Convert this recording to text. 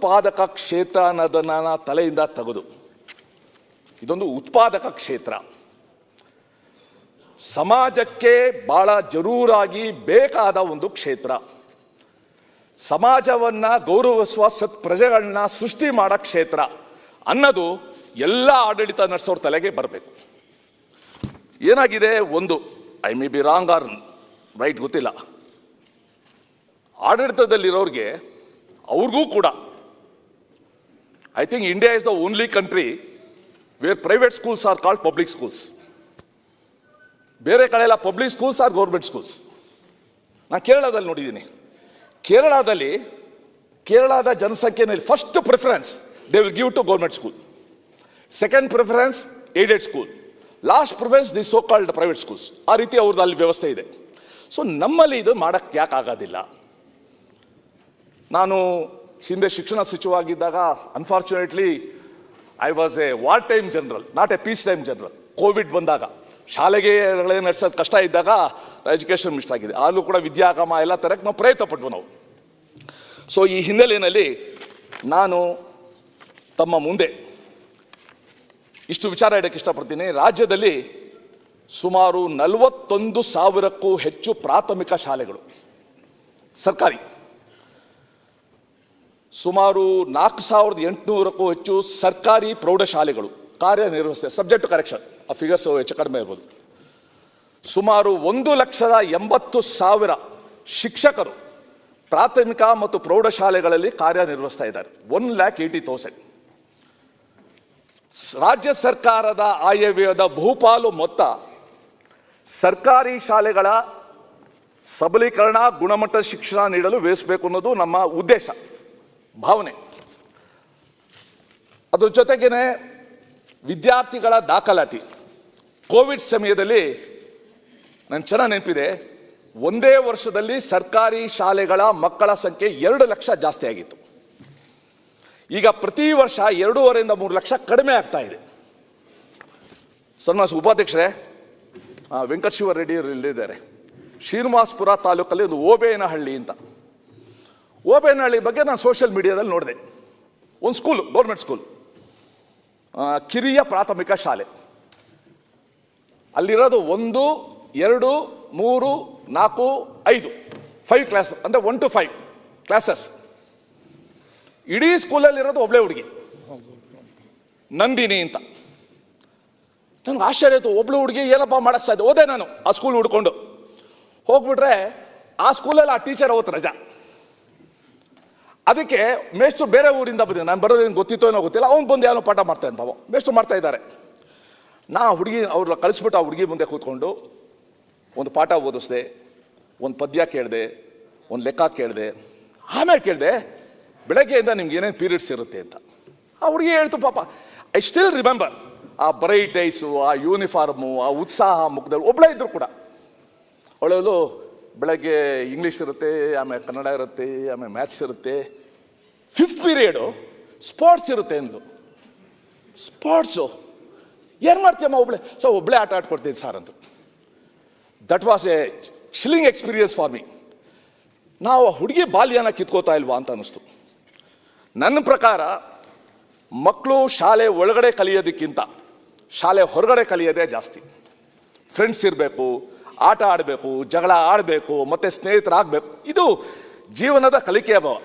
ಉತ್ಪಾದಕ ಕ್ಷೇತ್ರ ಅನ್ನೋದನ್ನು ತಲೆಯಿಂದ ತೆಗೆದು ಇದೊಂದು ಉತ್ಪಾದಕ ಕ್ಷೇತ್ರ, ಸಮಾಜಕ್ಕೆ ಬಹಳ ಜರೂರಾಗಿ ಬೇಕಾದ ಒಂದು ಕ್ಷೇತ್ರ, ಸಮಾಜವನ್ನು ಗೌರವಿಸುವ ಪ್ರಜೆಗಳನ್ನ ಸೃಷ್ಟಿ ಮಾಡೋ ಕ್ಷೇತ್ರ ಅನ್ನೋದು ಎಲ್ಲ ಆಡಳಿತ ನಡೆಸೋರ ತಲೆಗೆ ಬರಬೇಕು. ಏನಾಗಿದೆ, ಒಂದು I may be wrong or right ಗೊತ್ತಿಲ್ಲ, ಆಡಳಿತದಲ್ಲಿರೋರಿಗೆ ಅವ್ರಿಗೂ ಕೂಡ I think India is the only country where private schools are called public schools. ಬೇರೆ ಕಡೆ ಎಲ್ಲ public schools are government schools. ನಾನು ಕೇರಳದಲ್ಲಿ ನೋಡಿದ್ದೀನಿ. ಕೇರಳದ ಜನಸಂಖ್ಯೆಯಲ್ಲಿ first preference they will give to government school, second preference aided school, last preference the so called private schools. ಆ ರೀತಿ ಅವ್ರದ್ದು ಅಲ್ಲಿ ವ್ಯವಸ್ಥೆ ಇದೆ. ಸೊ ನಮ್ಮಲ್ಲಿ ಇದು ಮಾಡೋಕ್ಕೆ ಯಾಕೆ ಆಗೋದಿಲ್ಲ? ನಾನು ಹಿಂದೆ ಶಿಕ್ಷಣ ಸಚಿವವಾಗಿದ್ದಾಗ unfortunately I was a war time general, not a peace time general. Covid ಬಂದಾಗ ಶಾಲೆಗೆ ನಡೆಸೋದು ಕಷ್ಟ ಇದ್ದಾಗ ಎಜುಕೇಷನ್ ಮಿನಿಸ್ಟರ್ ಆಗಿದೆ. ಆದರೂ ಕೂಡ ವಿದ್ಯಾಗಮ ಎಲ್ಲ ತರಕ್ಕೆ ನಾವು ಪ್ರಯತ್ನ ಪಟ್ವು ನಾವು. ಸೊ ಈ ಹಿನ್ನೆಲೆಯಲ್ಲಿ ನಾನು ತಮ್ಮ ಮುಂದೆ ಇಷ್ಟು ವಿಚಾರ ಇಡೋಕ್ಕೆ ಇಷ್ಟಪಡ್ತೀನಿ. ರಾಜ್ಯದಲ್ಲಿ ಸುಮಾರು 41,000ಕ್ಕೂ ಹೆಚ್ಚು ಪ್ರಾಥಮಿಕ ಶಾಲೆಗಳು ಸರ್ಕಾರಿ, ಸುಮಾರು 4,800ಕ್ಕೂ ಹೆಚ್ಚು ಸರ್ಕಾರಿ ಪ್ರೌಢಶಾಲೆಗಳು ಕಾರ್ಯನಿರ್ವಹಿಸ್ತವೆ. ಸಬ್ಜೆಕ್ಟ್ ಕರೆಕ್ಷನ್ ಆ ಫಿಗರ್ಸ್ ಹೆಚ್ಚು ಕಡಿಮೆ ಇರ್ಬೋದು. ಸುಮಾರು 1,80,000 ಶಿಕ್ಷಕರು ಪ್ರಾಥಮಿಕ ಮತ್ತು ಪ್ರೌಢಶಾಲೆಗಳಲ್ಲಿ ಕಾರ್ಯನಿರ್ವಹಿಸ್ತಾ ಇದ್ದಾರೆ. 1,80,000. ರಾಜ್ಯ ಸರ್ಕಾರದ ಆಯವ್ಯಯದ ಬಹುಪಾಲು ಮೊತ್ತ ಸರ್ಕಾರಿ ಶಾಲೆಗಳ ಸಬಲೀಕರಣ, ಗುಣಮಟ್ಟದ ಶಿಕ್ಷಣ ನೀಡಲು ವ್ಯಯಿಸಬೇಕು ಅನ್ನೋದು ನಮ್ಮ ಉದ್ದೇಶ, ಭಾವನೆ. ಅದ್ರ ಜೊತೆಗೇನೆ ವಿದ್ಯಾರ್ಥಿಗಳ ದಾಖಲಾತಿ. ಕೋವಿಡ್ ಸಮಯದಲ್ಲಿ ನನಗೆ ಚೆನ್ನಾಗಿ ನೆನಪಿದೆ, ಒಂದೇ ವರ್ಷದಲ್ಲಿ ಸರ್ಕಾರಿ ಶಾಲೆಗಳ ಮಕ್ಕಳ ಸಂಖ್ಯೆ 2 ಲಕ್ಷ ಜಾಸ್ತಿ ಆಗಿತ್ತು. ಈಗ ಪ್ರತಿ ವರ್ಷ 2.5ರಿಂದ 3 ಲಕ್ಷ ಕಡಿಮೆ ಆಗ್ತಾ ಇದೆ. ಸನ್ಮಾನ್ಯ ಉಪಾಧ್ಯಕ್ಷರೇ, ವೆಂಕಟಶಿವ ರೆಡ್ಡಿ ಅವರು ಇಲ್ಲಿದ್ದಾರೆ. ಶ್ರೀನಿವಾಸಪುರ ತಾಲೂಕಲ್ಲಿ ಒಂದು ಓಬೇನಹಳ್ಳಿ ಅಂತ, ಓಬೇನಹಳ್ಳಿ ಬಗ್ಗೆ ನಾನು ಸೋಷಿಯಲ್ ಮೀಡಿಯಾದಲ್ಲಿ ನೋಡಿದೆ. ಒಂದು ಸ್ಕೂಲು, ಗೌರ್ಮೆಂಟ್ ಸ್ಕೂಲ್, ಕಿರಿಯ ಪ್ರಾಥಮಿಕ ಶಾಲೆ. ಅಲ್ಲಿರೋದು 1, 2, 3, 4, 5 5 ಕ್ಲಾಸ್, ಅಂದರೆ 1 to 5 ಕ್ಲಾಸಸ್. ಇಡೀ ಸ್ಕೂಲಲ್ಲಿರೋದು ಒಬ್ಬಳೇ ಹುಡುಗಿ, ನಂದಿನಿ ಅಂತ. ನನಗೆ ಆಶ್ಚರ್ಯ ಆಯಿತು, ಒಬ್ಳು ಹುಡುಗಿ ಏನಪ್ಪ ಮಾಡೋಕ್ಕೆ ಸಾಧ್ಯ? ಹೋದೆ ನಾನು ಆ ಸ್ಕೂಲ್ ಹುಡ್ಕೊಂಡು. ಹೋಗ್ಬಿಟ್ರೆ ಆ ಸ್ಕೂಲಲ್ಲಿ ಆ ಟೀಚರ್ ಅವತ್ತು ರಜಾ. ಅದಕ್ಕೆ ಮೇಷ್ಟ್ರು ಬೇರೆ ಊರಿಂದ ಬಂದಿದ್ದೆ, ನಾನು ಬರೋದೇನು ಗೊತ್ತಿತ್ತೋ ಏನೋ ಗೊತ್ತಿಲ್ಲ, ಅವ್ನು ಬಂದು ಏನೋ ಪಾಠ ಮಾಡ್ತಾನೆ ಬಾಬು, ಮೇಷ್ಟ್ರು ಮಾಡ್ತಾ ಇದ್ದಾರೆ. ನಾ ಹುಡುಗಿ ಅವ್ರನ್ನ ಕಳಿಸ್ಬಿಟ್ಟು ಆ ಹುಡುಗಿ ಮುಂದೆ ಕೂತ್ಕೊಂಡು ಒಂದು ಪಾಠ ಓದಿಸ್ದೆ, ಒಂದು ಪದ್ಯ ಕೇಳಿದೆ, ಒಂದು ಲೆಕ್ಕ ಕೇಳಿದೆ. ಆಮೇಲೆ ಕೇಳಿದೆ, ಬೆಳಗ್ಗೆಯಿಂದ ನಿಮ್ಗೆ ಏನೇನು ಪೀರಿಯಡ್ಸ್ ಇರುತ್ತೆ ಅಂತ. ಆ ಹುಡುಗಿ ಹೇಳ್ತು, ಪಾಪ ಐ ಸ್ಟಿಲ್ ರಿಮೆಂಬರ್ ಆ ಬ್ರೈಟ್ ಐಸು, ಆ ಯೂನಿಫಾರ್ಮು, ಆ ಉತ್ಸಾಹ ಮುಖದಲ್ಲಿ. ಒಬ್ಬಳೇ ಇದ್ರು ಕೂಡ ಅವಳು ಬೆಳಗ್ಗೆ ಇಂಗ್ಲೀಷ್ ಇರುತ್ತೆ, ಆಮೇಲೆ ಕನ್ನಡ ಇರುತ್ತೆ, ಆಮೇಲೆ ಮ್ಯಾಥ್ಸ್ ಇರುತ್ತೆ, 5th ಪೀರಿಯಡು ಸ್ಪೋರ್ಟ್ಸ್ ಇರುತ್ತೆ ಅಂದು. ಸ್ಪೋರ್ಟ್ಸು ಏನು ಮಾಡ್ತೀಯಮ್ಮ ಒಬ್ಬಳೇ? ಸೊ ಒಬ್ಬಳೇ ಆಟ ಆಡ್ಕೊಡ್ತೀನಿ ಸರ್ ಅಂದರು. That was A chilling experience for me. ನಾವು ಹುಡುಗಿ ಬಾಲ್ಯನ ಕಿತ್ಕೋತಾ ಇಲ್ವಾ ಅಂತ ಅನ್ನಿಸ್ತು. ನನ್ನ ಪ್ರಕಾರ ಮಕ್ಕಳು ಶಾಲೆ ಒಳಗಡೆ ಕಲಿಯೋದಕ್ಕಿಂತ ಶಾಲೆ ಹೊರಗಡೆ ಕಲಿಯೋದೇ ಜಾಸ್ತಿ. ಫ್ರೆಂಡ್ಸ್ ಇರಬೇಕು, ಆಟ ಆಡಬೇಕು, ಜಗಳ ಆಡಬೇಕು, ಮತ್ತು ಸ್ನೇಹಿತರಾಗಬೇಕು. ಇದು ಜೀವನದ ಕಲಿಕೆಯ ಭಾವ.